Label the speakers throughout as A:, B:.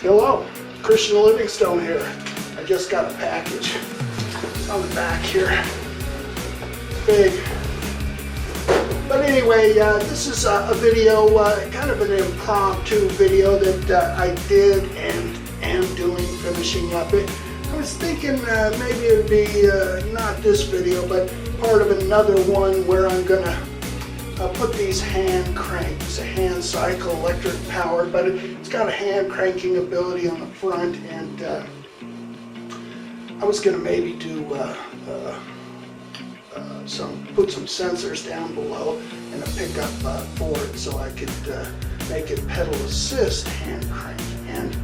A: Hello, Christian Livingstone here. I just got a package. It's on the back here. Big. But anyway, this is a video, kind of an impromptu video that I did and am doing, finishing up it. I was thinking maybe it would be not this video, but part of another one where I'm gonna put these hand cranks, a hand cycle, electric powered, but it's got a hand cranking ability on the front, and I was gonna maybe do put some sensors down below and a pickup for it, so I could make it pedal assist hand crank. And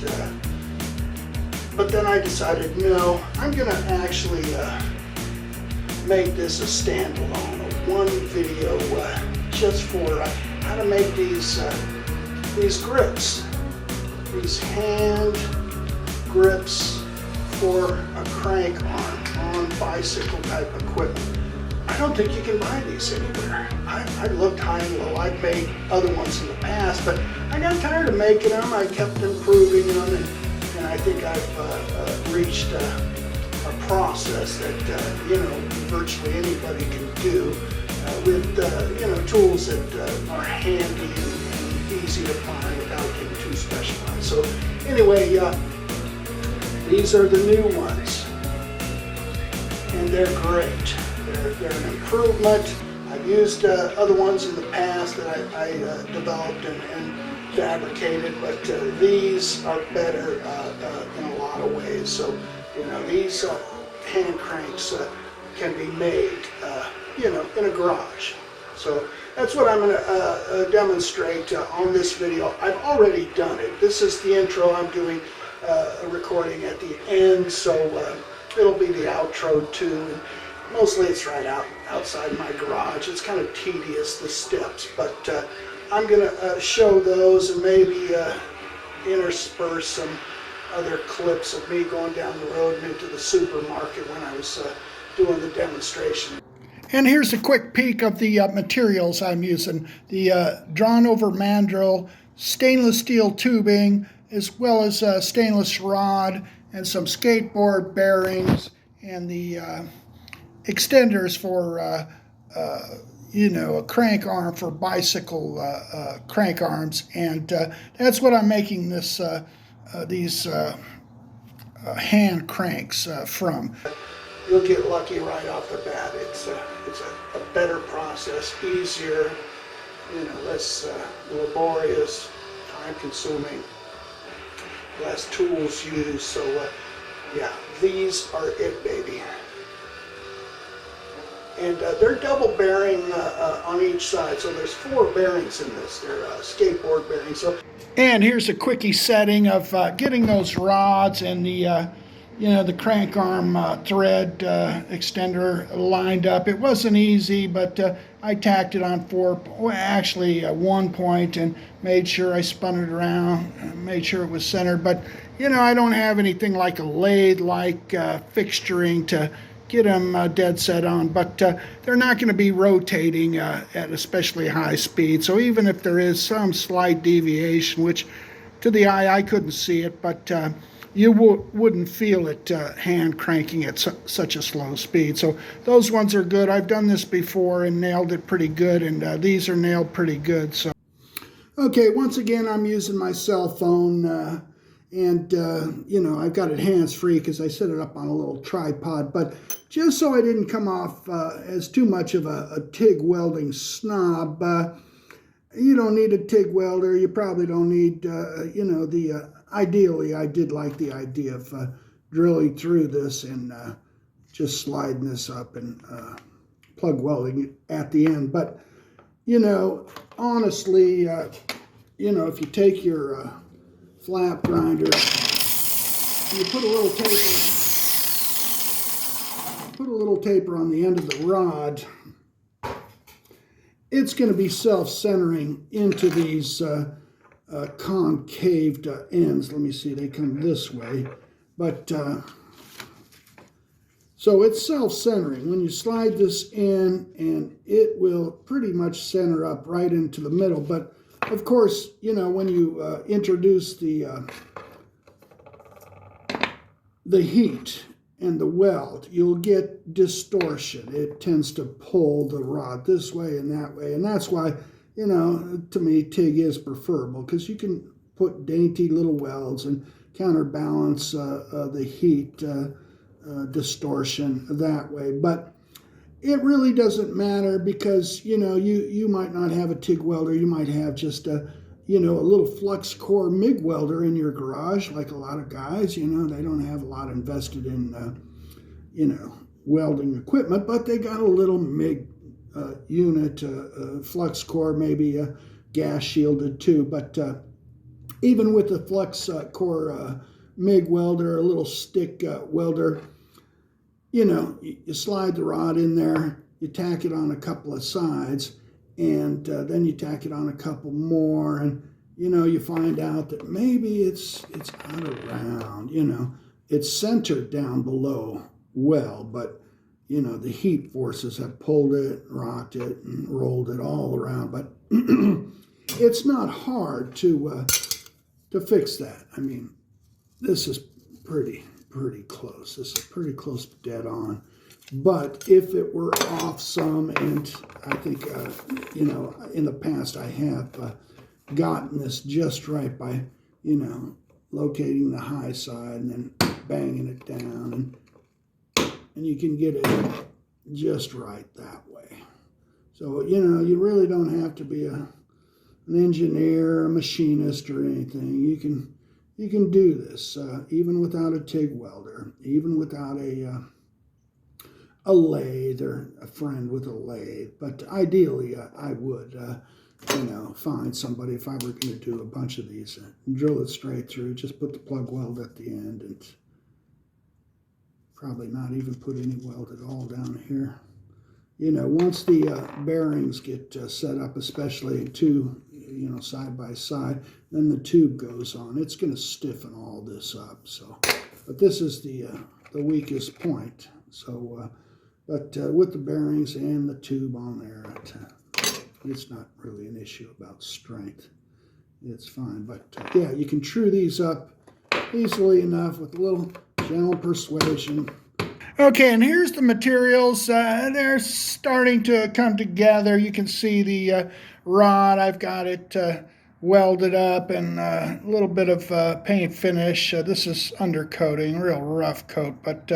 A: but then I decided, no, I'm gonna actually make this a standalone, a one video just for how to make these grips, these hand grips for a crank arm on bicycle type equipment. I don't think you can buy these anywhere. I looked high and low. I've made other ones in the past, but I got tired of making them. I kept improving them, and I think I've reached a process that virtually anybody can do with tools that are handy and easy to find without getting too specialized. So anyway, these are the new ones, and they're great. They're an improvement. I've used other ones in the past that I developed and fabricated, but these are better in a lot of ways. So these hand cranks can be made in a garage. So that's what I'm going to demonstrate on this video. I've already done it. This is the intro. I'm doing a recording at the end, so it'll be the outro too. And mostly it's right outside my garage. It's kind of tedious, the steps, but I'm going to show those and maybe intersperse some other clips of me going down the road and into the supermarket when I was doing the demonstration. And here's a quick peek of the materials I'm using. The drawn over mandrel, stainless steel tubing, as well as stainless rod and some skateboard bearings, and the extenders for a crank arm for bicycle crank arms, and that's what I'm making these hand cranks from. You'll get lucky right off the bat. It's a better process, easier, less laborious, time-consuming, less tools used. So yeah, these are it, baby. And they're double bearing on each side, so there's 4 bearings in this. They're skateboard bearings. So, and here's a quickie setting of getting those rods and the crank arm thread extender lined up. It wasn't easy, but I tacked it on 1 point and made sure I spun it around, and made sure it was centered. But I don't have anything like a lathe-like fixturing to get them dead set on, but they're not going to be rotating at especially high speed. So even if there is some slight deviation, which to the eye I couldn't see it, but you wouldn't feel it hand cranking at such a slow speed. So those ones are good. I've done this before and nailed it pretty good, and these are nailed pretty good. So okay, once again I'm using my cell phone. And I've got it hands-free because I set it up on a little tripod, but just so I didn't come off as too much of a TIG welding snob, you don't need a TIG welder. You probably don't need, ideally I did like the idea of drilling through this and just sliding this up and plug welding it at the end. But, honestly, if you take your flap grinder, you put a little taper on the end of the rod, it's going to be self-centering into these concaved ends. Let me see, they come this way, but so it's self-centering. When you slide this in, and it will pretty much center up right into the middle. But of course, when you introduce the the heat and the weld, you'll get distortion. It tends to pull the rod this way and that way. And that's why, you know, to me, TIG is preferable, because you can put dainty little welds and counterbalance the heat distortion that way. But it really doesn't matter, because, you know, you might not have a TIG welder. You might have just a, you know, a little flux core MIG welder in your garage, like a lot of guys. You know, they don't have a lot invested in, you know, welding equipment, but they got a little MIG unit, flux core, maybe gas shielded too. But even with the flux core MIG welder, a little stick welder, you know, you slide the rod in there, you tack it on a couple of sides, and then you tack it on a couple more, and, you know, you find out that maybe it's out of round, you know. It's centered down below well, but, you know, the heat forces have pulled it, rocked it, and rolled it all around. But it's not hard to fix that. I mean, this is pretty close. This is pretty close to dead on. But if it were off some, and I think, you know, in the past I have gotten this just right by, you know, locating the high side and then banging it down, and you can get it just right that way. So, you know, you really don't have to be an engineer, a machinist, or anything. You can do this even without a TIG welder, even without a lathe, or a friend with a lathe. But ideally, I would, you know, find somebody, if I were going to do a bunch of these, drill it straight through, just put the plug weld at the end, and probably not even put any weld at all down here. You know, once the bearings get set up, especially two, you know, side by side, then the tube goes on. It's going to stiffen all this up. So, but this is the weakest point. So, but with the bearings and the tube on there, it's not really an issue about strength. It's fine. But yeah, you can true these up easily enough with a little gentle persuasion. Okay, and here's the materials. They're starting to come together. You can see the rod. I've got it welded up, and a little bit of paint finish. This is undercoating, real rough coat, but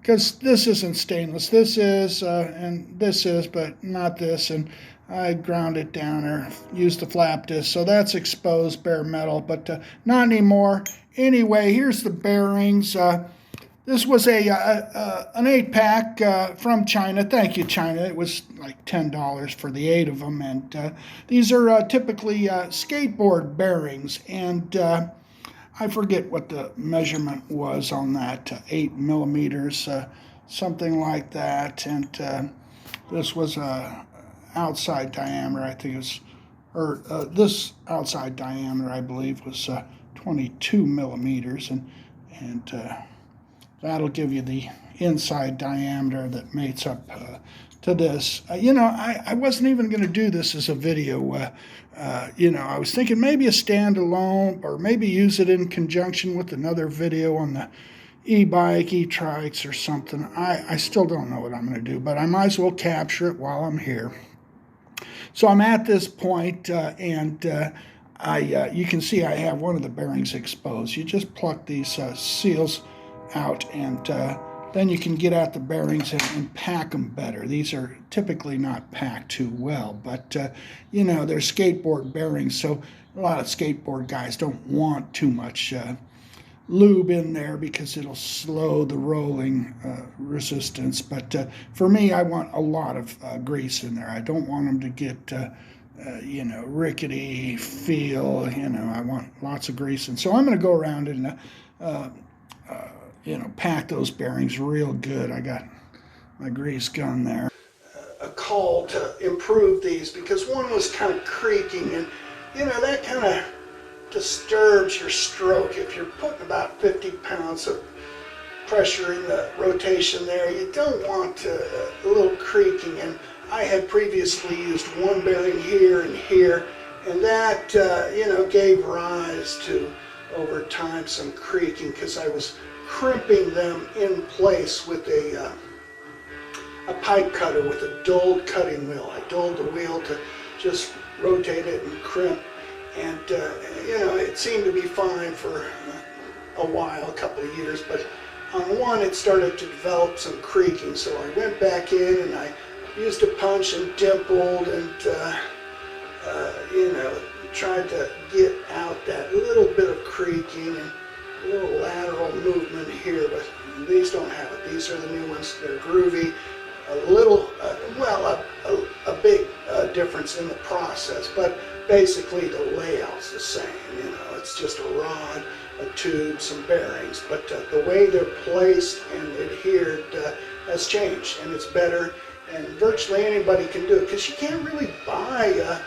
A: because this isn't stainless. This is, and this is, but not this. And I ground it down or used the flap disc. So that's exposed bare metal, but not anymore. Anyway, here's the bearings. This was an 8-pack from China. Thank you, China. It was like $10 for the 8 of them. And these are typically skateboard bearings. And I forget what the measurement was on that, 8 millimeters, something like that. And this was outside diameter, I think it was, or this outside diameter, I believe, was 22 millimeters. And that'll give you the inside diameter that mates up to this. You know, I wasn't even going to do this as a video. You know, I was thinking maybe a standalone, or maybe use it in conjunction with another video on the e-bike, e-trikes, or something. I still don't know what I'm going to do, but I might as well capture it while I'm here. So I'm at this point, and you can see I have one of the bearings exposed. You just pluck these seals out, and then you can get at the bearings and pack them better. These are typically not packed too well, but you know, they're skateboard bearings, so a lot of skateboard guys don't want too much lube in there because it'll slow the rolling resistance. But for me, I want a lot of grease in there. I don't want them to get you know, rickety feel. You know, I want lots of grease. And so I'm going to go around and you know, pack those bearings real good. I got my grease gun there. A call to improve these, because one was kind of creaking, and you know, that kind of disturbs your stroke. If you're putting about 50 pounds of pressure in the rotation there, you don't want a little creaking. And I had previously used one bearing here and here, and that you know, gave rise to, over time, some creaking, because I was crimping them in place with a pipe cutter with a dulled cutting wheel. I dulled the wheel to just rotate it and crimp, and you know, it seemed to be fine for a while, a couple of years, but on one it started to develop some creaking, so I went back in and I used a punch and dimpled and you know, tried to get out that little bit of creaking and a little lateral movement here, but these don't have it. These are the new ones. They're groovy. A little, well, a big difference in the process, but basically the layout's the same. You know, it's just a rod, a tube, some bearings, but the way they're placed and adhered has changed, and it's better, and virtually anybody can do it, because you can't really buy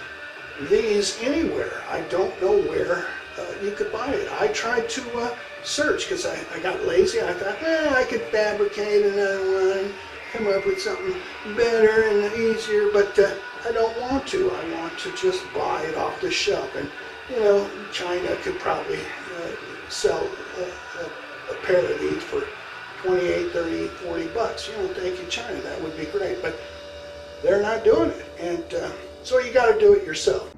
A: these anywhere. I don't know where you could buy it. I tried to search, because I got lazy. I thought, I could fabricate another one, come up with something better and easier, but I don't want to. I want to just buy it off the shelf. And you know, China could probably sell a pair of these for 28, 30, 40 bucks. You know, thank you, China, that would be great, but they're not doing it, and so you got to do it yourself.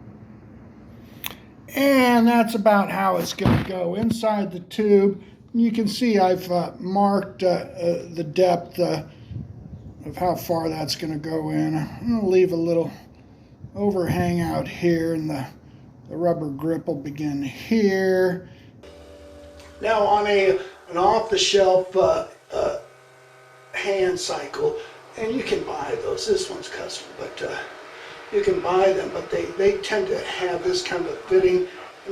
A: And that's about how it's going to go inside the tube. You can see I've marked the depth of how far that's going to go in. I'm going to leave a little overhang out here, and the rubber grip will begin here. Now on an off-the-shelf hand cycle, and you can buy those. This one's custom, but you can buy them, but they tend to have this kind of fitting,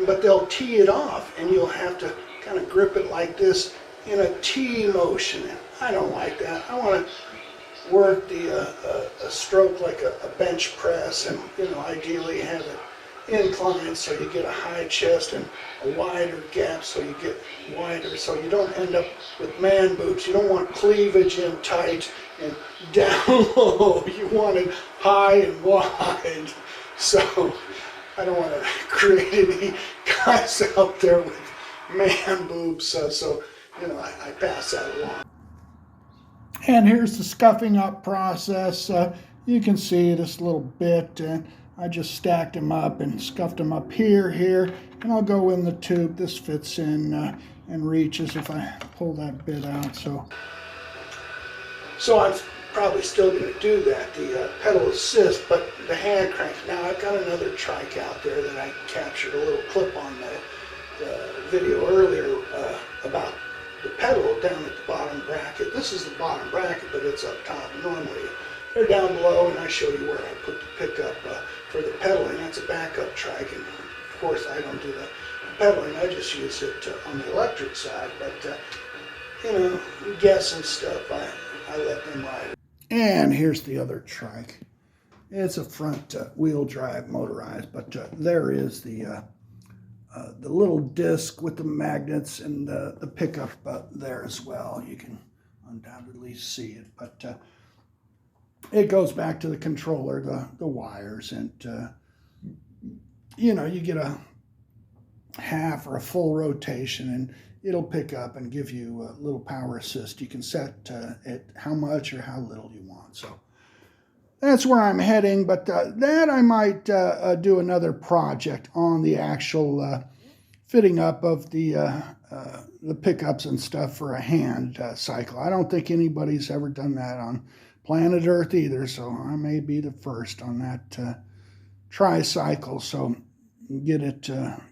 A: but they'll tee it off, and you'll have to kind of grip it like this in a T motion. And I don't like that. I want to work a stroke like a bench press, and you know, ideally have it inclined so you get a high chest and a wider gap so you get wider, so you don't end up with man boobs. You don't want cleavage in tight and down low. You want it high and wide. So I don't want to create any guys out there with man boobs, so you know, I pass that along. And here's the scuffing up process. You can see this little bit, and I just stacked them up and scuffed them up here, and I'll go in the tube. This fits in and reaches if I pull that bit out. So I'm probably still going to do that, the pedal assist, but the hand crank. Now I've got another trike out there that I captured a little clip on the video earlier about the pedal down at the bottom bracket. This is the bottom bracket, but it's up top. Normally they're down below, and I show you where I put the pickup for the pedaling. That's a backup trike, and of course I don't do the pedaling. I just use it on the electric side, but you know, guests and stuff, I let them ride it. And here's the other trike. It's a front wheel drive motorized, but there is the little disc with the magnets and the pickup there as well. You can undoubtedly see it, but it goes back to the controller, the wires, and you know, you get a half or a full rotation, and it'll pick up and give you a little power assist. You can set it how much or how little you want. So that's where I'm heading, but that I might do another project on the actual fitting up of the pickups and stuff for a hand cycle. I don't think anybody's ever done that on planet Earth either, so I may be the first on that tricycle. So get it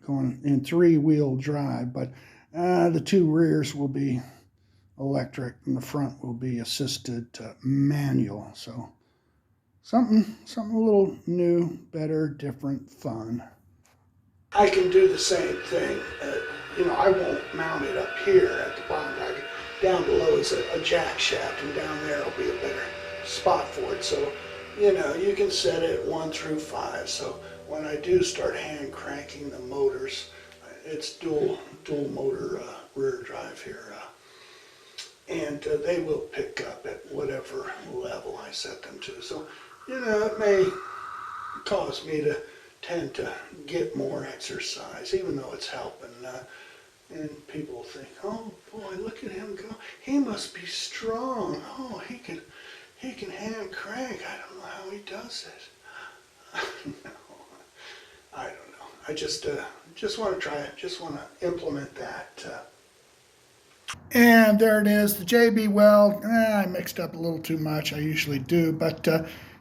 A: going in 3-wheel drive, but the 2 rears will be electric and the front will be assisted manual. So something a little new, better, different, fun. I can do the same thing. You know, I won't mount it up here at the bottom bracket. Down below is a jack shaft, and down there will be a better spot for it. So, you know, you can set it 1 through 5. So when I do start hand cranking the motors, it's dual motor rear drive here, and they will pick up at whatever level I set them to. So, you know, it may cause me to tend to get more exercise, even though it's helping And people think, oh boy, look at him go. He must be strong. Oh, he can hand crank. I don't know how he does it. No, I don't know. I just want to try it. Just want to implement that. And there it is, the JB weld. I mixed up a little too much. I usually do, but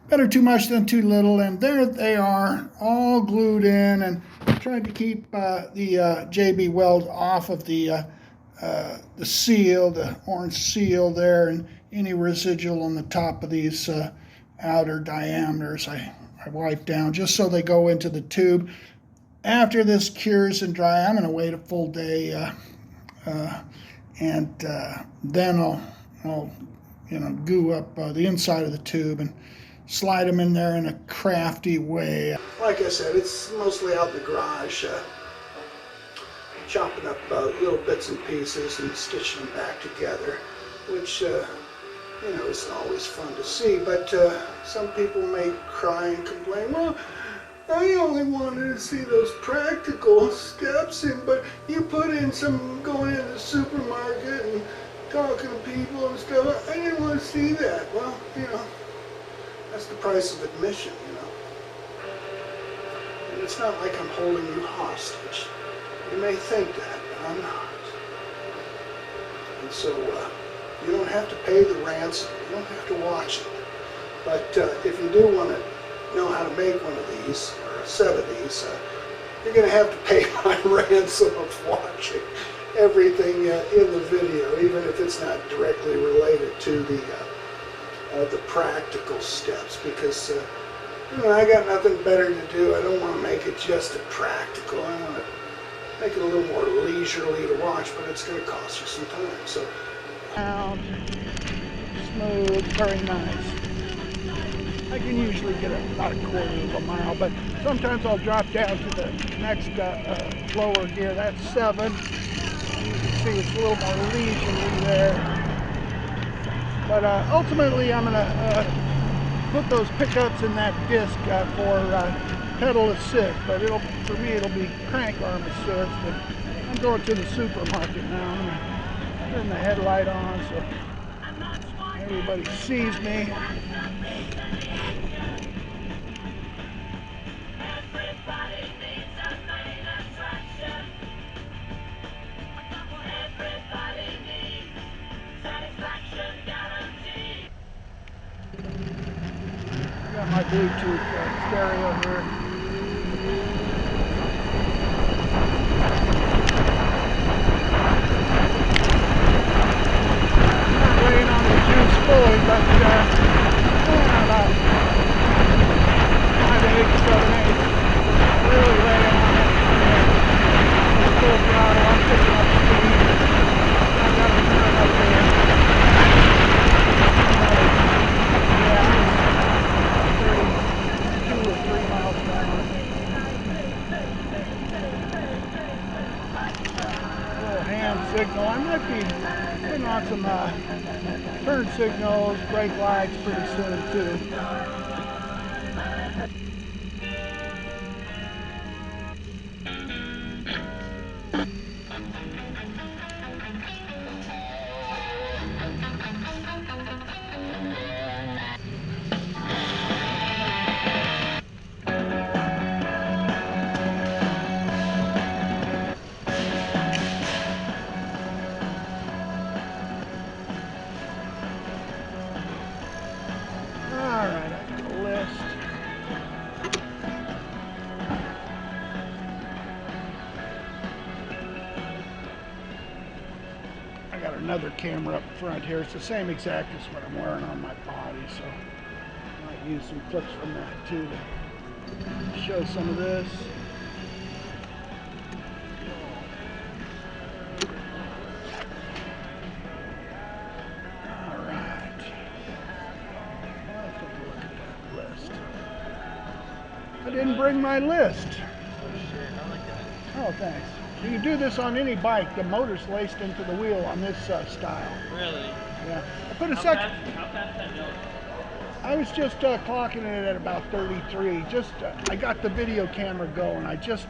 A: better too much than too little. And there they are, all glued in. And I tried to keep the JB weld off of the seal, the orange seal there, and any residual on the top of these outer diameters. I wipe down just so they go into the tube. After this cures and dry, I'm going to wait a full day. And then I'll goo up the inside of the tube and slide them in there in a crafty way. Like I said, it's mostly out in the garage, chopping up little bits and pieces and stitching them back together, which isn't always fun to see. But some people may cry and complain, well, I only wanted to see those practical steps in, but you put in some going into the supermarket and talking to people and stuff. I didn't want to see that. Well, that's the price of admission, And it's not like I'm holding you hostage. You may think that, but I'm not. And so you don't have to pay the ransom. You don't have to watch it. But if you do want to know how to make one of these, or a set of these, you're going to have to pay my ransom of watching everything in the video, even if it's not directly related to the practical steps, because I got nothing better to do. I don't want to make it just a practical. I want to make it a little more leisurely to watch, but it's going to cost you some time. So, smooth, very nice. I can usually get about a quarter of a mile, but sometimes I'll drop down to the next lower gear. That's 7. You can see it's a little more leisurely there. But ultimately, I'm going to put those pickups in that disc for pedal assist. But for me, it'll be crank arm assist. And I'm going to the supermarket now. I'm going to turn the headlight on so everybody sees me. Got my Bluetooth stereo here. I'm not laying on the juice fully, but about 5 to 8, 7, 8. Really laying on it. Full throttle. I'm picking up speed. I've got to turn up there. Signal. I might be putting on some turn signals, brake lights pretty soon too. Another camera up front here. It's the same exact as what I'm wearing on my body, so I might use some clips from that too to show some of this. All right. Let's take a look at that list. I didn't bring my list. Oh, thanks. You can do this on any bike. The motor's laced into the wheel on this style.
B: Really?
A: Yeah. I put a second.
B: How fast that go?
A: I was just clocking it at about 33. I got the video camera going. I just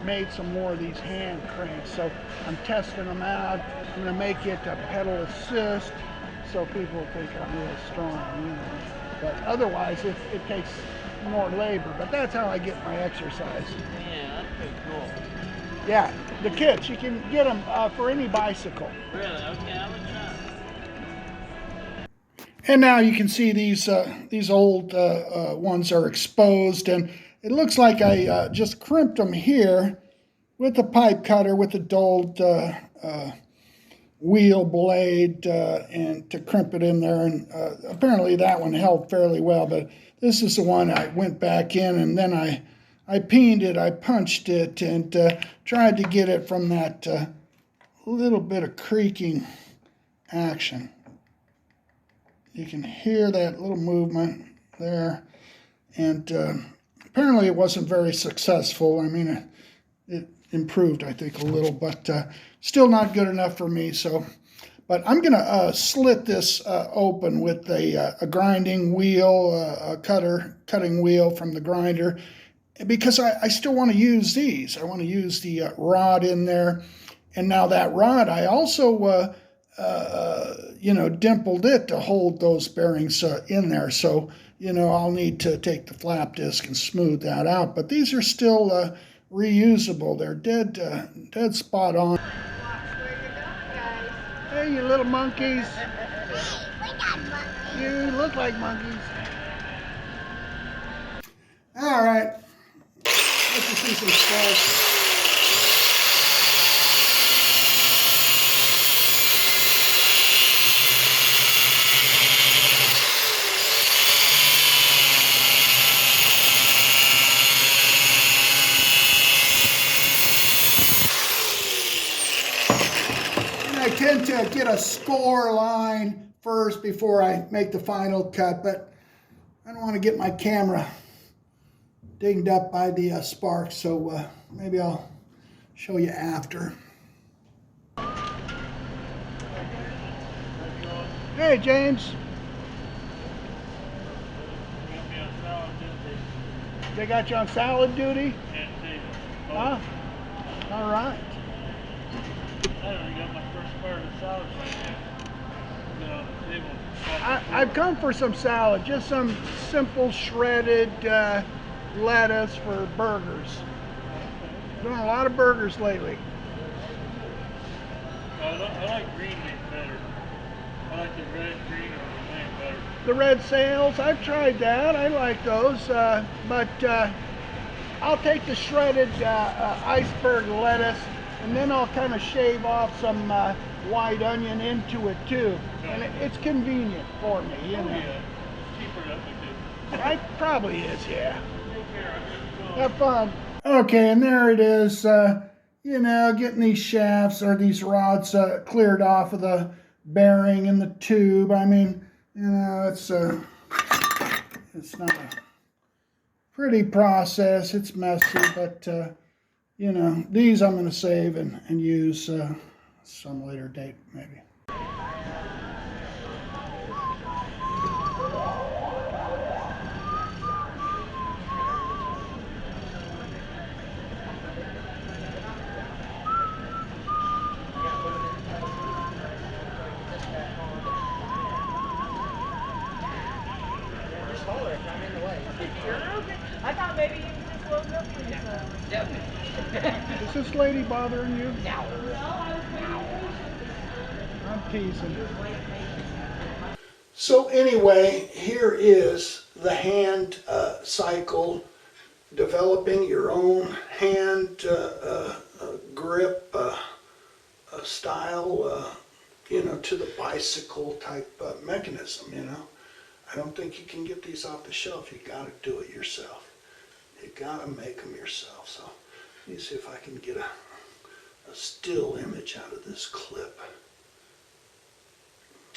A: made some more of these hand cranks. So I'm testing them out. I'm going to make it a pedal assist so people think I'm real strong, you know. But otherwise, it takes more labor. But that's how I get my exercise.
B: Yeah, that's pretty cool.
A: Yeah, the kits, you can get them for any bicycle.
B: Really? Okay, I would try.
A: And now you can see these old ones are exposed, and it looks like I just crimped them here with a pipe cutter with a dulled wheel blade and to crimp it in there. And apparently that one held fairly well, but this is the one I went back in and then I peened it, I punched it, and tried to get it from that little bit of creaking action. You can hear that little movement there, and apparently it wasn't very successful. I mean, it improved, I think, a little, but still not good enough for me. So, but I'm going to slit this open with a grinding wheel, a cutting wheel from the grinder, because I still want to use these. I want to use the rod in there, and now that rod, I also dimpled it to hold those bearings in there. So, I'll need to take the flap disc and smooth that out. But these are still reusable. They're dead spot on. Hey, you little monkeys. You look like monkeys. All right. Let's see some stuff. I tend to get a score line first before I make the final cut, but I don't want to get my camera dinged up by the sparks, so maybe I'll show you after. Hey, James. They got you on salad duty? Huh? All right.
B: I already got my first part of the salad.
A: I've come for some salad, just some simple shredded lettuce for burgers. Doing a lot of burgers lately.
B: I like green meat better. I like the red, green, or the green better.
A: The red sails, I've tried that. I like those, but I'll take the shredded iceberg lettuce, and then I'll kind of shave off some white onion into it too. And it's convenient for me, you know.
B: Yeah. Cheaper than we
A: It probably is, yeah. Have fun. Okay, and there it is. Getting these shafts or these rods cleared off of the bearing and the tube. I mean, it's not a pretty process. It's messy, but these I'm going to save and use some later date, maybe.
C: I thought maybe you just woke up for yourself.
A: Is this lady bothering you?
C: No.
A: I'm teasing. So anyway, here is the hand cycle, developing your own hand grip style, to the bicycle type mechanism, I don't think you can get these off the shelf. You got to do it yourself. You got to make them yourself. So let me see if I can get a still image out of this clip.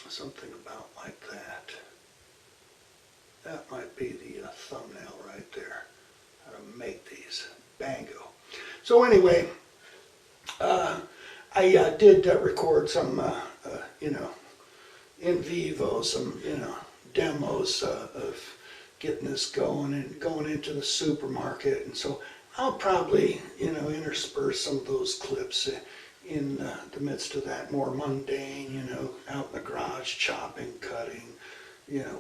A: Something about like that. That might be the thumbnail right there. How to make these. Bango. So anyway, I did record some, in vivo, some, demos of getting this going and going into the supermarket. And so I'll probably, intersperse some of those clips in the midst of that more mundane, out in the garage, chopping, cutting,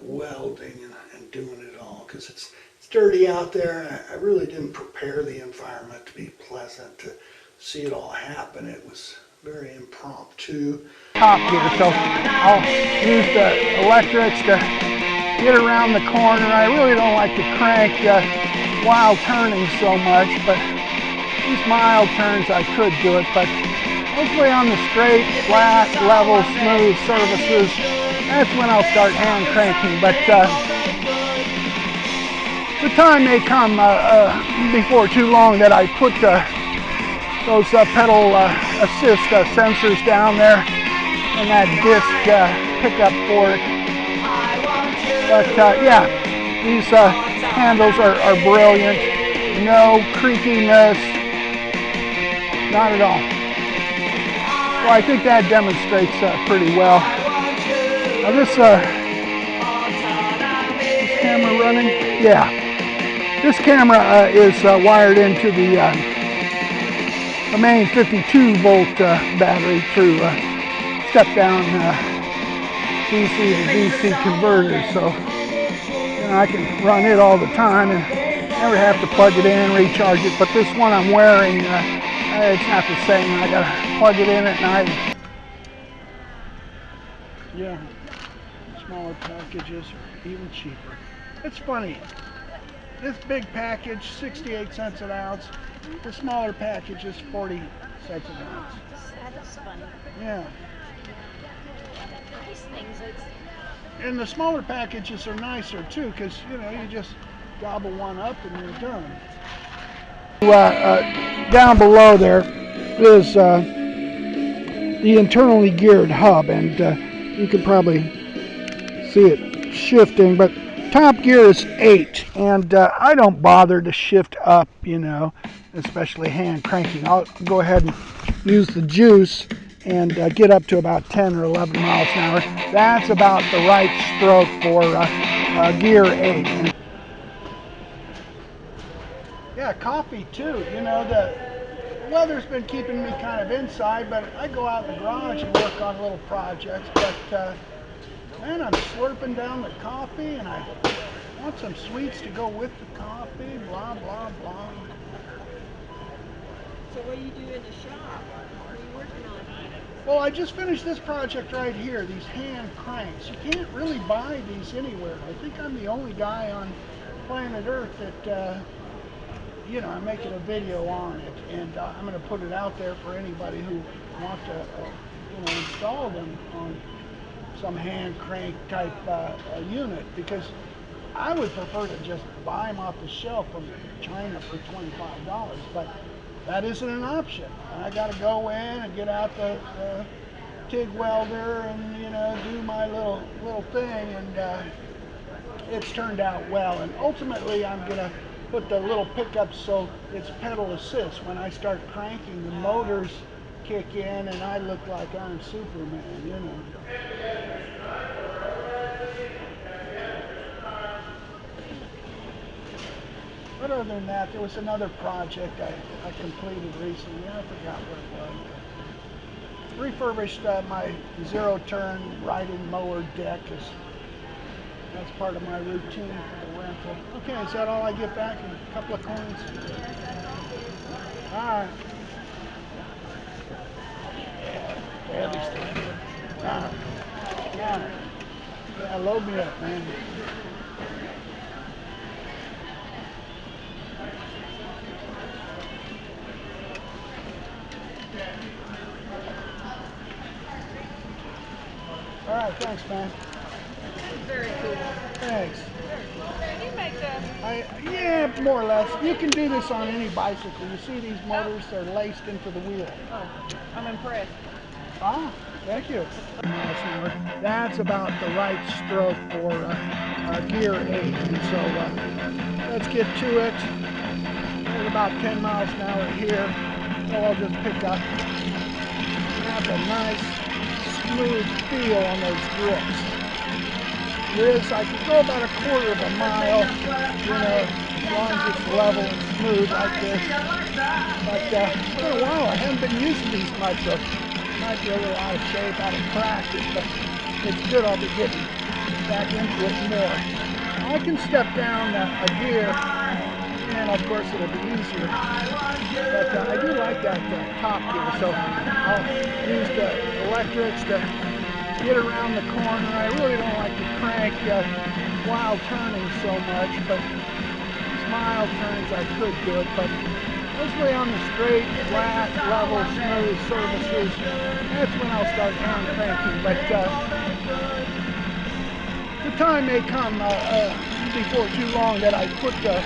A: welding and doing it all, because it's dirty out there. I really didn't prepare the environment to be pleasant to see it all happen. It was very impromptu.
D: Top gear, so I'll use the electrics to get around the corner. I really don't like to crank while turning so much, but these mild turns I could do it, but hopefully on the straight, flat, level, smooth surfaces, that's when I'll start hand cranking. But the time may come before too long that I put those pedal assist sensors down there and that disc pickup for it. But yeah, these handles are brilliant. No creakiness, not at all. Well, I think that demonstrates pretty well. Now this camera running? Yeah. This camera is wired into the main 52-volt battery through step-down DC to DC converter, so I can run it all the time and never have to plug it in, recharge it. But this one I'm wearing, it's not the same. I gotta plug it in at night. Yeah, smaller packages are even cheaper. It's funny. This big package, 68 cents an ounce. The smaller package is 40 cents an ounce.
C: That is funny.
D: Yeah.
C: Nice things.
D: And the smaller packages are nicer too, because you just gobble one up and you're done. Down below there is the internally geared hub, and you can probably see it shifting, but top gear is 8, and I don't bother to shift up, especially hand cranking. I'll go ahead and use the juice and get up to about 10 or 11 miles an hour. That's about the right stroke for gear 8. Yeah, coffee too. The weather's been keeping me kind of inside, but I go out in the garage and work on little projects. But man, I'm slurping down the coffee, and I want some sweets to go with the coffee, blah, blah, blah.
C: So what do you do in the shop? What are you working on?
D: Well, I just finished this project right here, these hand cranks. You can't really buy these anywhere. I think I'm the only guy on planet Earth that, I'm making a video on it, and I'm going to put it out there for anybody who wants to, install them on some hand crank type unit, because I would prefer to just buy them off the shelf from China for $25, but that isn't an option. I got to go in and get out the TIG welder and do my little thing, and it's turned out well. And ultimately, I'm gonna put the little pickups so it's pedal assist. When I start cranking, the motors kick in, and I look like I'm Superman, But other than that, there was another project I completed recently. I forgot what it was. Refurbished my zero-turn riding mower deck. That's part of my routine for the rental. Okay, is that all I get back? A couple of coins? All right. Yeah, load me up, man. All right, thanks, man.
C: Very cool.
D: Thanks.
C: You make them.
D: Yeah, more or less. You can do this on any bicycle. You see these motors, they're laced into the wheel.
C: Oh, I'm impressed.
D: Ah, thank you. That's about the right stroke for gear 8. And so let's get to it. At about 10 miles an hour here. So I'll just pick up. Have a nice smooth feel on those grips. I could go about a quarter of a mile, as long as it's level and smooth like this. But it's been a while. I haven't been using these much, so I might be a little out of shape, out of practice, but it's good. I'll be getting back into it more. I can step down a gear, and of course it'll be easier. But I do like that top gear, so I'll use the electrics to get around the corner. I really don't like to crank while turning so much, but these mild turns I could do it. But mostly on the straight, flat, level, smooth surfaces, that's when I'll start hand cranking. But the time may come before too long that I put those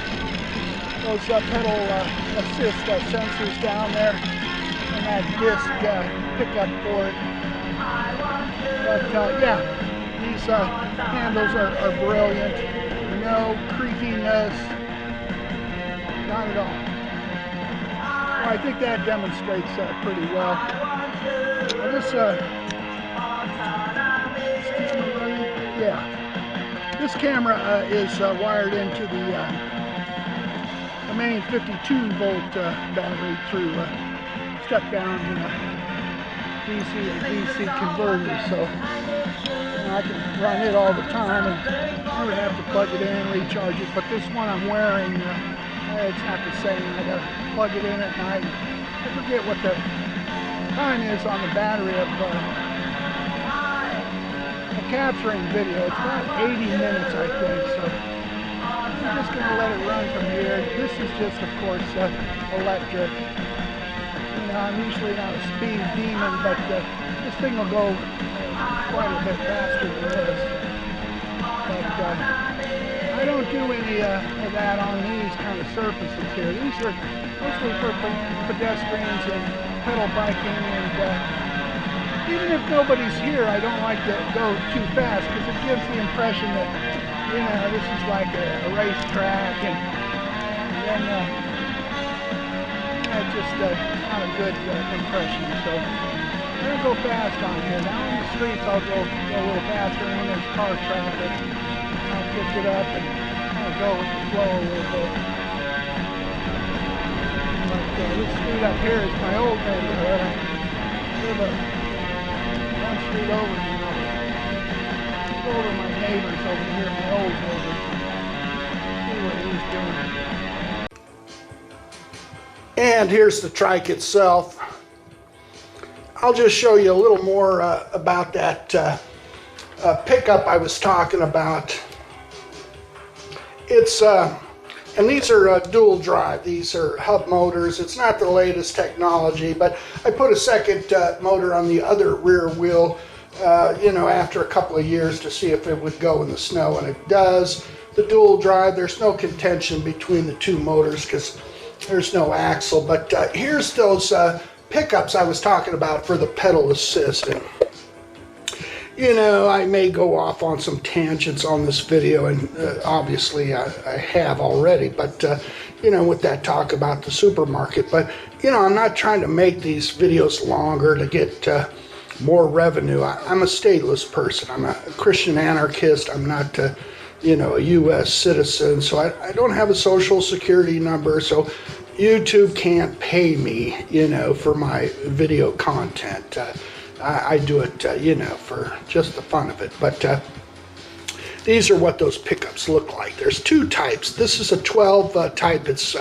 D: pedal assist sensors down there and that disc pickup for it. But yeah, these handles are brilliant. No creakiness, not at all. Well, I think that demonstrates pretty well. Well, this, yeah, this camera is wired into the main 52-volt battery through step-down DC to DC converter, so I can run it all the time, and I would have to plug it in and recharge it. But this one I'm wearing, it's not the same. I gotta plug it in at night. I forget what the time is on the battery of capturing video. It's about 80 minutes, I think. So I'm just gonna let it run from here. This is just, of course, electric. You know, I'm usually not a speed demon, but this thing will go quite a bit faster than this. But I don't do any of that on these kind of surfaces here. These are mostly for pedestrians and pedal biking, and even if nobody's here, I don't like to go too fast because it gives the impression that, you know, this is like a racetrack, and then it's just not a good impression. So I'm going to go fast on here. Now on the streets I'll go a little faster, and when there's car traffic I'll pick it up and kind of go with the flow a little bit. But this street up here is my old neighborhood. I live one street over, you know. Go over my neighbors over here, my old neighbors. See what he's doing.
A: And here's the trike itself. I'll just show you a little more about that pickup I was talking about. It's and these are dual drive. These are hub motors. It's not the latest technology, but I put a second motor on the other rear wheel, you know, after a couple of years to see if it would go in the snow, and it does. The dual drive, there's no contention between the two motors because there's no axle. But here's those pickups I was talking about for the pedal assist. And, you know, I may go off on some tangents on this video, and obviously I have already, but you know, with that talk about the supermarket. But you know, I'm not trying to make these videos longer to get more revenue. I'm a stateless person. I'm a Christian anarchist. I'm not you know, a US citizen, so I don't have a social security number, so YouTube can't pay me, you know, for my video content. I do it, you know, for just the fun of it. But these are what those pickups look like. There's two types. This is a 12 type. It's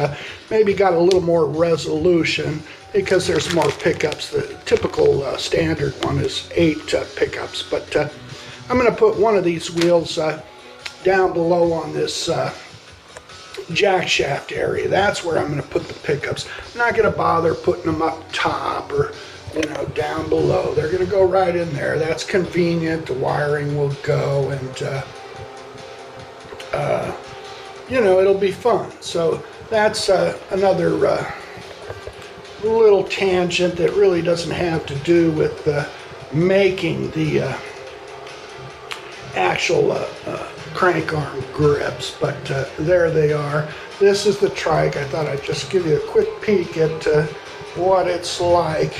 A: maybe got a little more resolution because there's more pickups. The typical standard one is 8 pickups. But I'm going to put one of these wheels down below on this jack shaft area. That's where I'm going to put the pickups. I'm not going to bother putting them up top or, you know, down below. They're going to go right in there. That's convenient. The wiring will go, and you know, it'll be fun. So that's another little tangent that really doesn't have to do with making the actual crank arm grips, but there they are. This is the trike. I thought I'd just give you a quick peek at what it's like.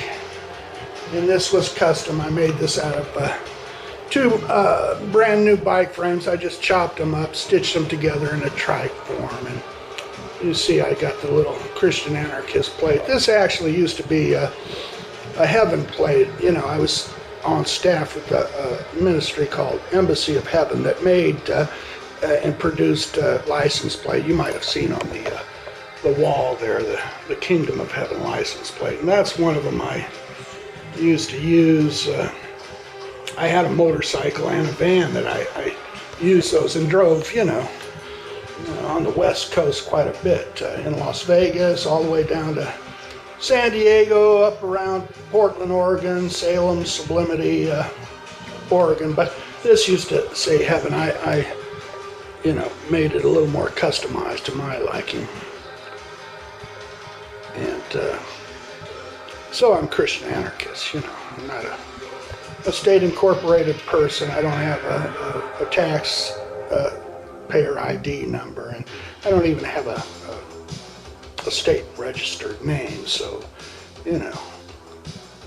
A: And this was custom. I made this out of 2 brand new bike frames. I just chopped them up, stitched them together in a trike form, and You see I got the little Christian anarchist plate. This actually used to be a heaven plate. You know, I was on staff with a ministry called Embassy of Heaven that made and produced a license plate. You might have seen on the wall there, the Kingdom of Heaven license plate. And that's one of them I used to use. I had a motorcycle and a van that I used those and drove, you know, on the West Coast quite a bit, in Las Vegas, all the way down to San Diego, up around Portland, Oregon, Salem, Sublimity, Oregon. But this used to say heaven. I you know, made it a little more customized to my liking. And so I'm Christian anarchist, you know. I'm not a state incorporated person. I don't have a tax payer ID number, and I don't even have a state registered name. So, you know,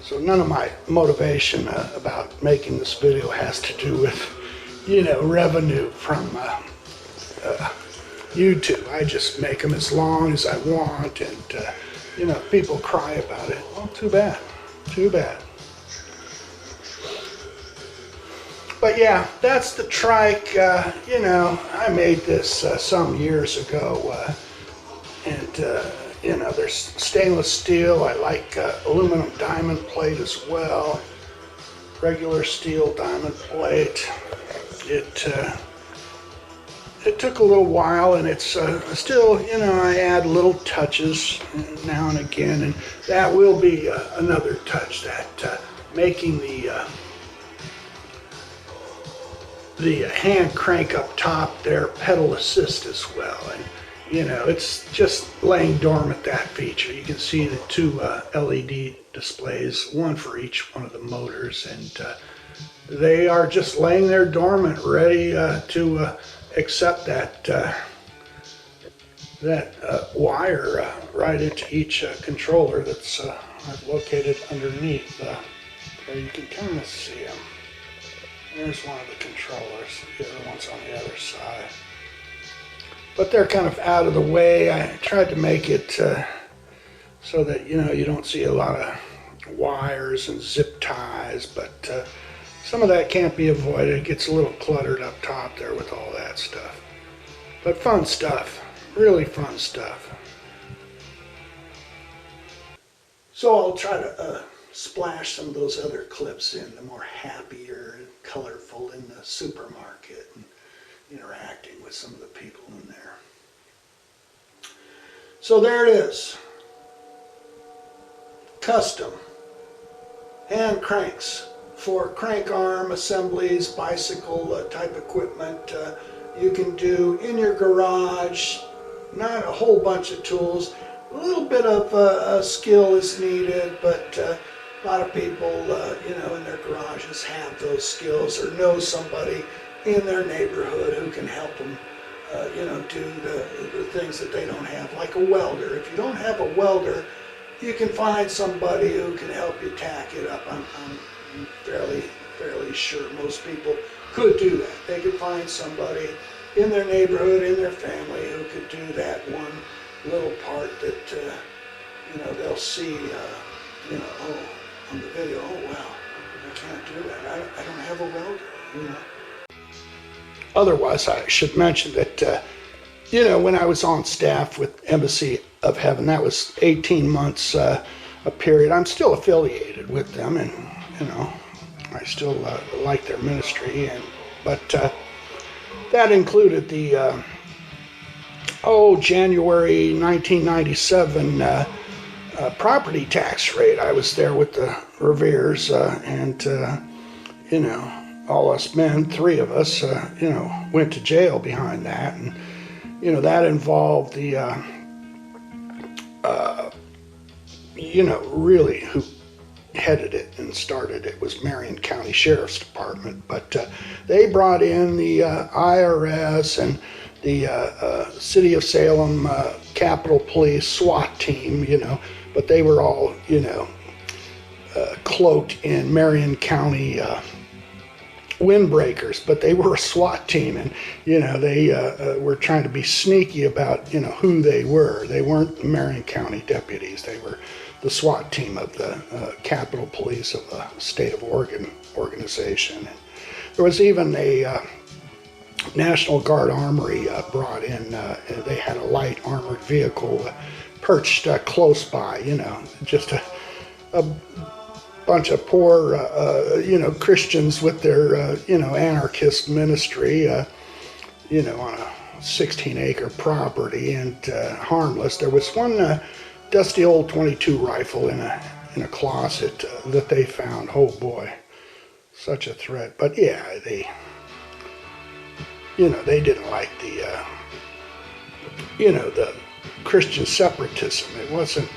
A: so none of my motivation about making this video has to do with, you know, revenue from YouTube. I just make them as long as I want, and you know, people cry about it. Well, too bad, too bad. But yeah, that's the trike. You know, I made this some years ago, and you know, there's stainless steel. I like aluminum diamond plate as well. Regular steel diamond plate. It took a little while, and it's still, you know, I add little touches now and again, and that will be another touch, that making the hand crank up top there, pedal assist as well. And you know, it's just laying dormant, that feature. You can see the two LED displays, one for each one of the motors, and they are just laying there dormant, ready to accept that wire right into each controller that's located underneath. There you can kind of see them. There's one of the controllers, the other one's on the other side. But they're kind of out of the way. I tried to make it so that, you know, you don't see a lot of wires and zip ties, but some of that can't be avoided. It gets a little cluttered up top there with all that stuff. But fun stuff, really fun stuff. So I'll try to splash some of those other clips in, the more happier and colorful in the supermarket, and interacting with some of the people in there. So there it is. Custom hand cranks for crank arm assemblies, bicycle type equipment. You can do in your garage, not a whole bunch of tools. A little bit of skill is needed, but a lot of people, you know, in their garages have those skills, or know somebody in their neighborhood who can help them, you know, do the things that they don't have, like a welder. If you don't have a welder, you can find somebody who can help you tack it up. I'm fairly sure most people could do that. They could find somebody in their neighborhood, in their family, who could do that one little part that, you know, they'll see, you know, oh, on the video, oh wow, I can't do that. I don't have a welder, you know. Otherwise, I should mention that, you know, when I was on staff with Embassy of Heaven, that was 18 months a period. I'm still affiliated with them, and, you know, I still like their ministry. But that included the, January 1997 property tax rate. I was there with the Reveres, and, you know, all us men, 3 of us, you know, went to jail behind that. And, you know, that involved the, you know, really who headed it and started it was Marion County Sheriff's Department. But they brought in the IRS and the City of Salem Capitol Police SWAT team, you know, but they were all, you know, cloaked in Marion County windbreakers, but they were a SWAT team, and they were trying to be sneaky about who they were. They weren't the Marion County deputies. They were the SWAT team of the Capitol Police of the State of Oregon organization. There was even a National Guard armory brought in. They had a light armored vehicle perched close by. Just a bunch of poor, Christians with their, anarchist ministry, on a 16-acre property, and harmless. There was one dusty old .22 rifle in a closet that they found. Oh boy, such a threat. But yeah, they didn't like the Christian separatism. It wasn't,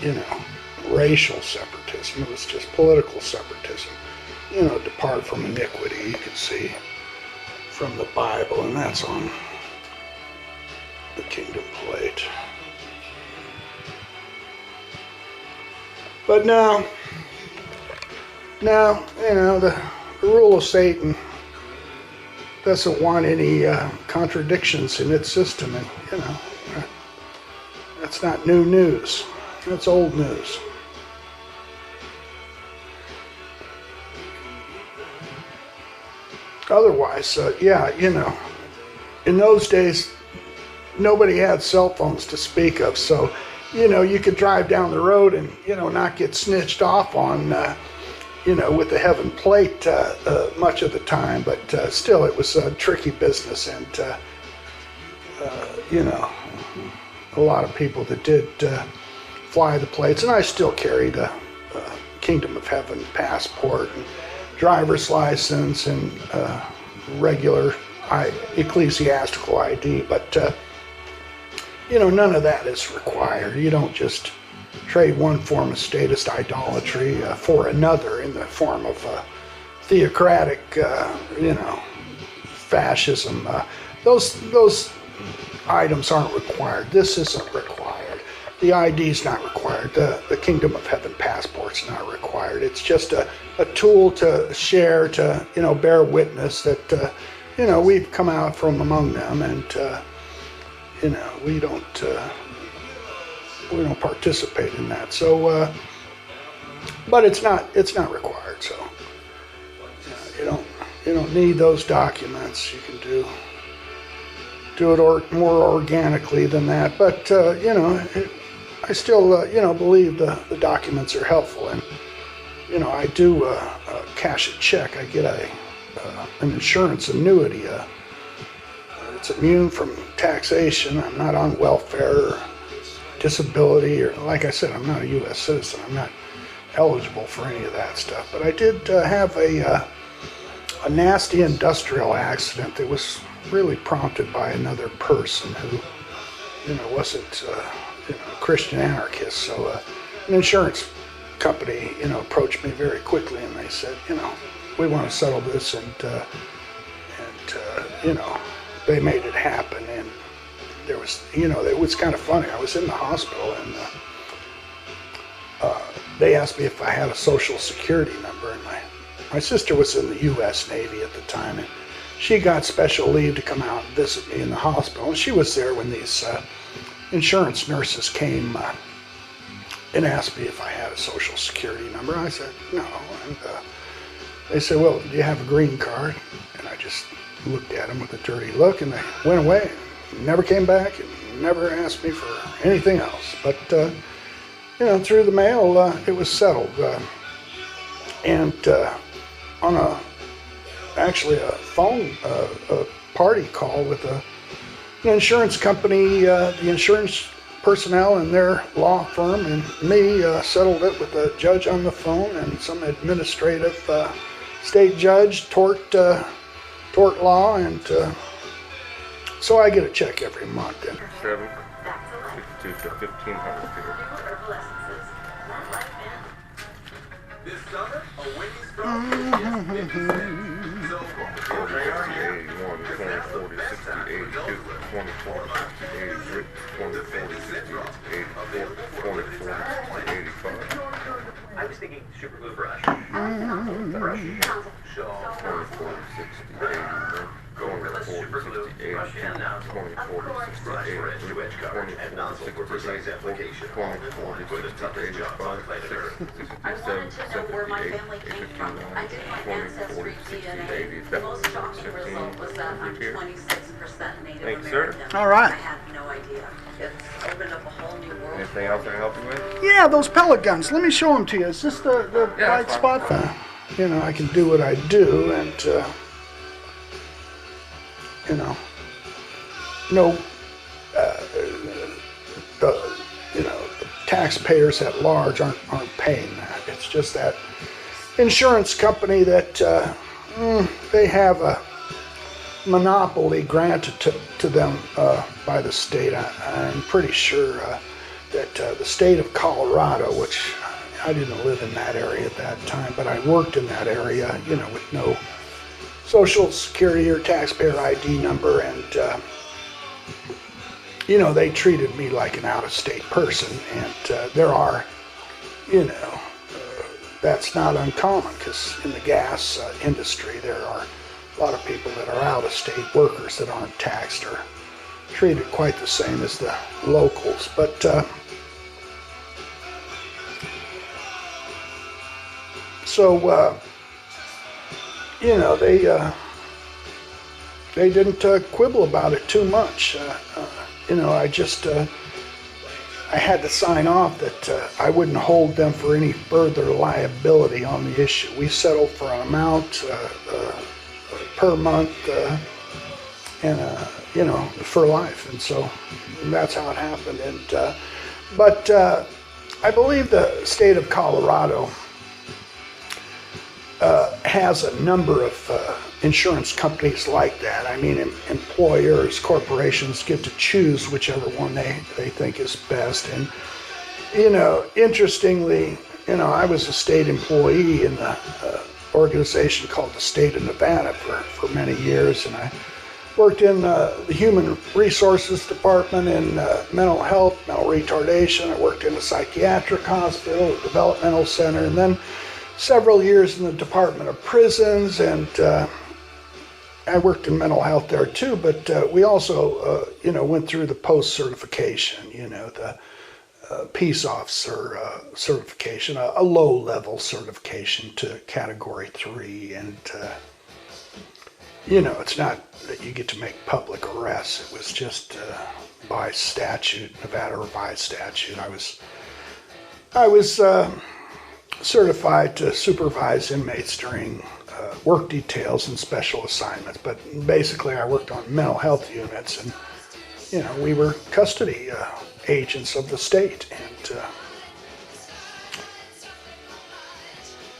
A: racial separatism. It was just political separatism. Depart from iniquity, you can see from the Bible, and that's on the Kingdom plate. But now, the rule of Satan doesn't want any contradictions in its system, and that's not new news. That's old news. Otherwise, in those days, nobody had cell phones to speak of, so you could drive down the road and not get snitched off on with the heaven plate much of the time, but still it was a tricky business, and a lot of people that did fly the plates, and I still carry the Kingdom of Heaven passport and driver's license and regular ecclesiastical ID, but none of that is required. You don't just trade one form of statist idolatry for another in the form of theocratic, fascism. Those items aren't required. This isn't required. The ID is not required. The Kingdom of Heaven passport's not required. It's just a tool to share, to bear witness that we've come out from among them, and we don't participate in that. So, but it's not required. So you don't need those documents. You can do it more organically than that. But I still believe the documents are helpful, and I do cash a check. I get an insurance annuity. It's immune from taxation. I'm not on welfare or disability, or like I said, I'm not a U.S. citizen. I'm not eligible for any of that stuff. But I did have a nasty industrial accident that was really prompted by another person who wasn't a Christian anarchist. So an insurance company approached me very quickly, and they said, we want to settle this, and they made it happen. And there was, it was kind of funny. I was in the hospital, and they asked me if I had a social security number, and my sister was in the U.S. Navy at the time, and she got special leave to come out and visit me in the hospital. And she was there when these insurance nurses came and asked me if I had a social security number. I said, no. And they said, well, do you have a green card? And I just looked at them with a dirty look, and they went away. Never came back, and never asked me for anything else. But, through the mail, it was settled. And on actually a phone a party call with an insurance company, the insurance personnel and their law firm, and me settled it with a judge on the phone and some administrative state judge, tort law, and so I get a check every month. And
E: 762 to 1500 here.
F: This summer, a Wendy's from
E: 20, 40, 60, 80, 20, 40, 60, 80, 40, 40, 60, 80, 85.
F: I was thinking super glue brush.
E: Mm-hmm.
F: Brush. So,
E: 20, 40, 60, 80, going
F: Gorilla
E: 40,
F: super glue
E: 60, 80,
F: brush and now
E: 20, 40, 60,
F: brush for
E: 80,
F: edge to edge cover
E: 20,
F: and
E: 40,
F: nozzle for
E: 60,
F: precise
E: 80,
F: application.
E: 20, 40,
F: For the
E: 60,
F: toughest jobs on
E: 85,
F: planet Earth.
E: 60,
C: I wanted to know where my
E: 70,
C: family
E: 80,
C: came from. I did my
E: 20,
C: ancestry
E: 40, 60,
C: DNA.
E: 80,
C: The most shocking
E: 15,
C: result was that I'm 26% Native
E: Thanks, sir.
C: American.
D: All right.
C: I had no idea. It's opened up a whole new world.
E: Anything else I can help you with?
D: Yeah, those pellet guns. Let me show them to you. Is this the
E: Yeah,
D: right
E: that's
D: spot?
E: fine.
D: You know, I can do what I do, and you know, no, the taxpayers at large aren't paying that. It's just that insurance company that they have a monopoly granted to them by the state. I'm pretty sure that the state of Colorado, which I didn't live in that area at that time, but I worked in that area, you know, with no social security or taxpayer ID number, and you know, they treated me like an out-of-state person, and there are, you know, that's not uncommon, because in the gas industry there are a lot of people that are out-of-state workers that aren't taxed or treated quite the same as the locals. But so you know, they didn't quibble about it too much. You know, I just I had to sign off that I wouldn't hold them for any further liability on the issue. We settled for an amount per month, and you know, for life, and so that's how it happened. And but I believe the state of Colorado has a number of insurance companies like that. I mean, employers, corporations get to choose whichever one they think is best. And, you know, interestingly, you know, I was a state employee in the organization called the State of Nevada for many years, and I worked in the Human Resources Department in mental health, mental retardation. I worked in a psychiatric hospital, a developmental center, and then several years in the Department of Prisons, and I worked in mental health there too, but we also, you know, went through the post-certification, you know, the peace officer certification, a low-level certification to Category 3, and, you know, it's not that you get to make public arrests. It was just by statute, Nevada revised statute. I was certified to supervise inmates during work details and special assignments, but basically I worked on mental health units, and you know, we were custody agents of the state,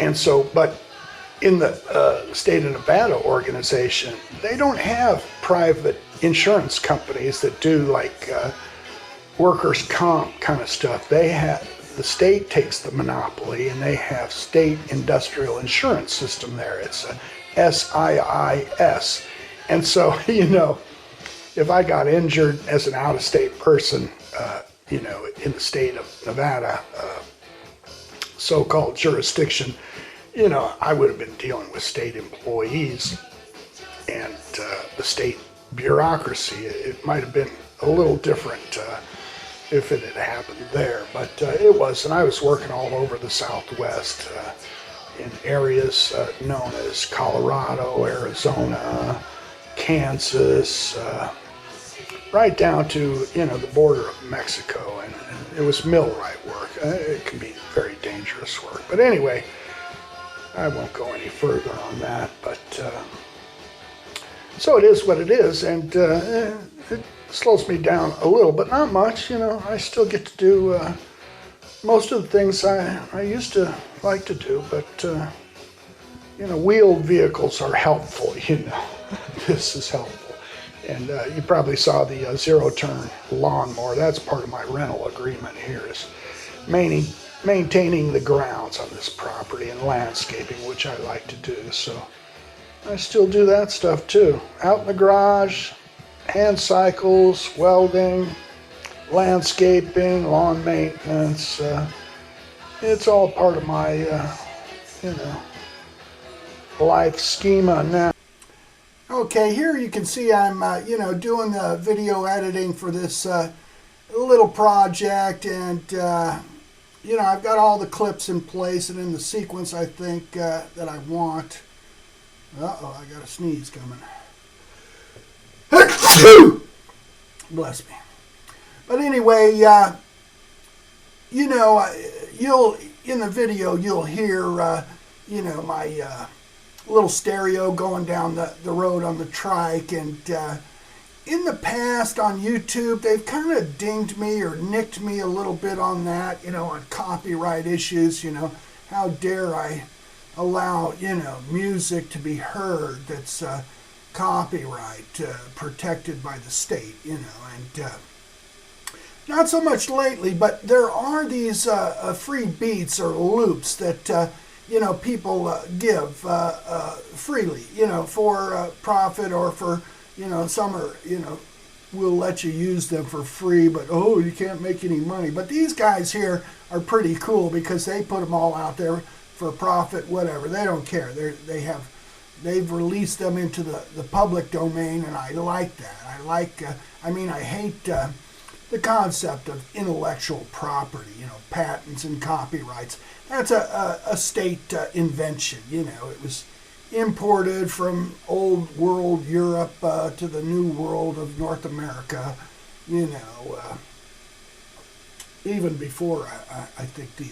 D: and so, but in the state of Nevada organization, they don't have private insurance companies that do like workers' comp kind of stuff. They have, the state takes the monopoly, and they have state industrial insurance system there. It's a SIIS. And so, you know, if I got injured as an out-of-state person, you know, in the state of Nevada, so-called jurisdiction, you know, I would have been dealing with state employees and the state bureaucracy. It might have been a little different if it had happened there, but it was, and I was working all over the Southwest in areas known as Colorado, Arizona, Kansas, right down to, you know, the border of Mexico, and it was millwright work. It can be very dangerous work, but anyway, I won't go any further on that, but so it is what it is, and it slows me down a little, but not much. You know, I still get to do most of the things I used to like to do, but you know, wheeled vehicles are helpful, you know. This is helpful. And you probably saw the zero-turn lawnmower. That's part of my rental agreement here, is maintaining the grounds on this property and landscaping, which I like to do. So I still do that stuff too. Out in the garage, hand cycles, welding, landscaping, lawn maintenance, It's all part of my, life schema now. Okay, here you can see I'm, doing the video editing for this little project, and I've got all the clips in place and in the sequence I think that I want. Uh-oh, I got a sneeze coming. Bless me. But anyway, you'll in the video you'll hear my little stereo going down the road on the trike, and in the past on YouTube they've kind of dinged me or nicked me a little bit on that, on copyright issues. How dare I allow music to be heard that's copyright protected by the state, and not so much lately, but there are these free beats or loops that people give freely, for profit, or for some are will let you use them for free, but you can't make any money. But these guys here are pretty cool because they put them all out there for profit, whatever. They don't care. They've released them into the public domain, and I like that. I hate the concept of intellectual property, patents and copyrights. That's a state invention. It was imported from old world Europe to the new world of North America, even before I think the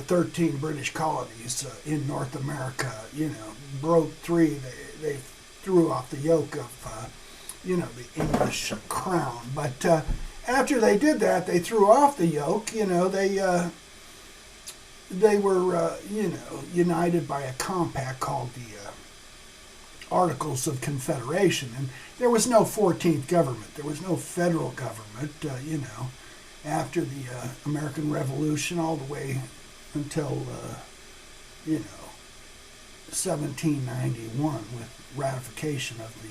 D: 13 British colonies in North America, broke free. They threw off the yoke of, the English crown. But after they did that, they threw off the yoke. They were, united by a compact called the Articles of Confederation. And there was no 14th government. There was no federal government, after the American Revolution all the way until, 1791 with ratification of the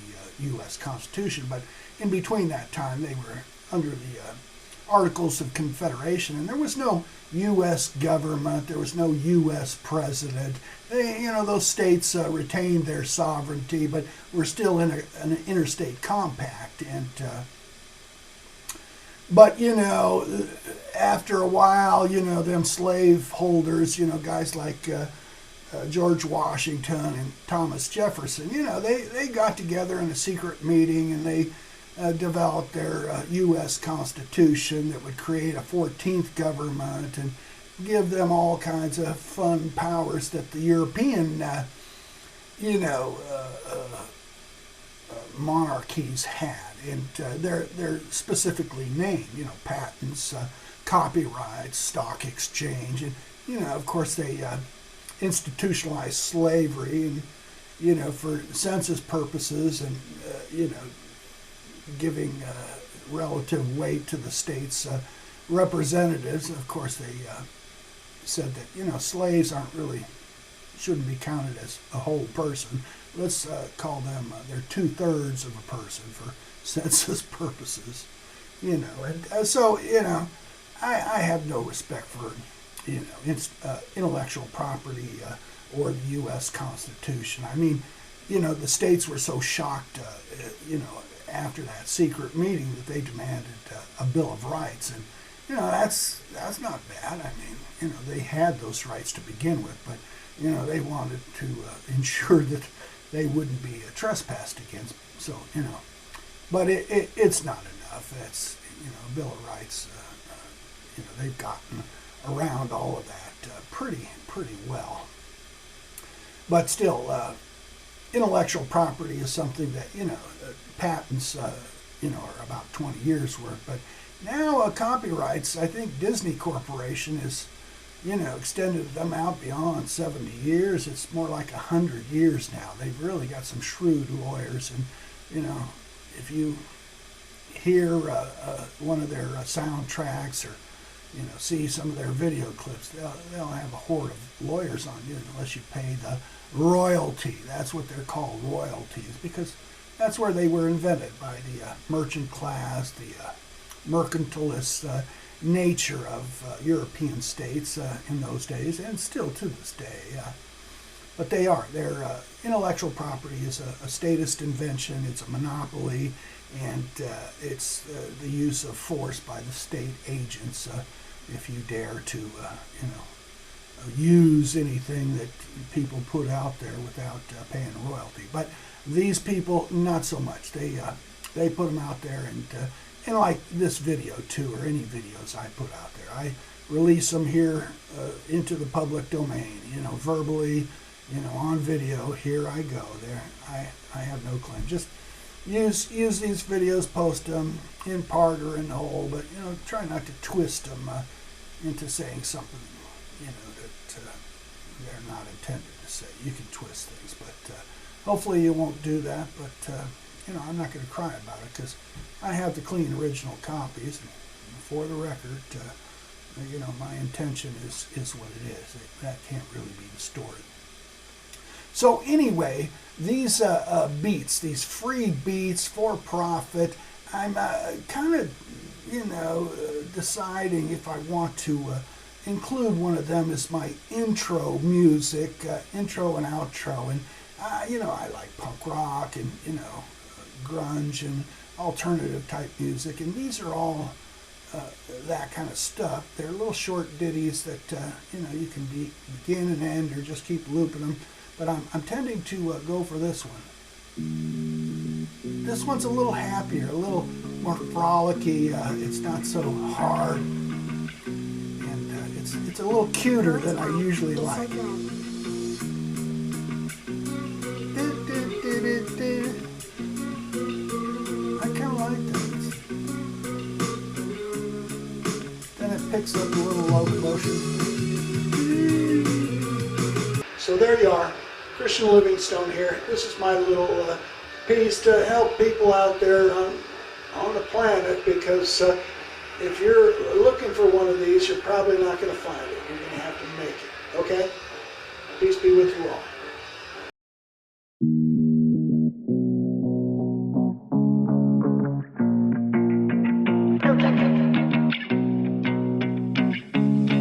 D: U.S. Constitution. But in between that time, they were under the Articles of Confederation, and there was no U.S. government, there was no U.S. president. Those states retained their sovereignty, but were still in an interstate compact. And but after a while, them slave holders, guys like George Washington and Thomas Jefferson, they got together in a secret meeting, and they developed their U.S. Constitution that would create a 14th government and give them all kinds of fun powers that the European, monarchies had. And they're specifically named, patents, copyrights, stock exchange, and, of course they institutionalized slavery, and, for census purposes, and, giving relative weight to the state's representatives. Of course, they said that slaves shouldn't be counted as a whole person. Let's call them they're 2/3 of a person for census purposes. And so I have no respect for intellectual property or the U.S. Constitution. The states were so shocked, after that secret meeting that they demanded a Bill of Rights, and that's not bad. They had those rights to begin with, but they wanted to ensure that they wouldn't be trespassed against. So but it's not enough. It's a Bill of Rights. They've gotten around all of that pretty well, but still. Intellectual property is something that, patents, are about 20 years worth. But now copyrights, I think Disney Corporation is, extended them out beyond 70 years. It's more like 100 years now. They've really got some shrewd lawyers. And, if you hear one of their soundtracks or, see some of their video clips, they'll have a horde of lawyers on you unless you pay the royalty. That's what they're called, royalties, because that's where they were invented, by the merchant class, the mercantilists. nature of European states in those days, and still to this day. But they are. Their intellectual property is a statist invention. It's a monopoly, and it's the use of force by the state agents. If you dare to, use anything that people put out there without paying royalty. But these people, not so much. They put them out there, and like this video too, or any videos I put out there, I release them here into the public domain. Verbally, on video. Here I go. There, I have no claim. Just use these videos, post them in part or in whole, but try not to twist them into saying something that they're not intended to say. You can twist things, but hopefully you won't do that. But I'm not going to cry about it because I have the clean original copies. And for the record, my intention is what it is. That can't really be distorted. So anyway, these beats, these free beats for profit, I'm kind of deciding if I want to include one of them as my intro music, intro and outro. And I like punk rock and grunge and alternative type music, and these are all that kind of stuff. They're little short ditties that you can begin and end or just keep looping them. But I'm tending to go for this one. This one's a little happier, a little more frolicky. It's not so hard, and it's a little cuter than I usually like. I kind of like that. Then it picks up a little locomotion.
A: So there you are, Christian Livingstone here. This is my little piece to help people out there on the planet, because if you're looking for one of these, you're probably not going to find it. You're going to have to make it, okay? Peace be with you all.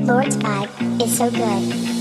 G: Lord's vibe is so good.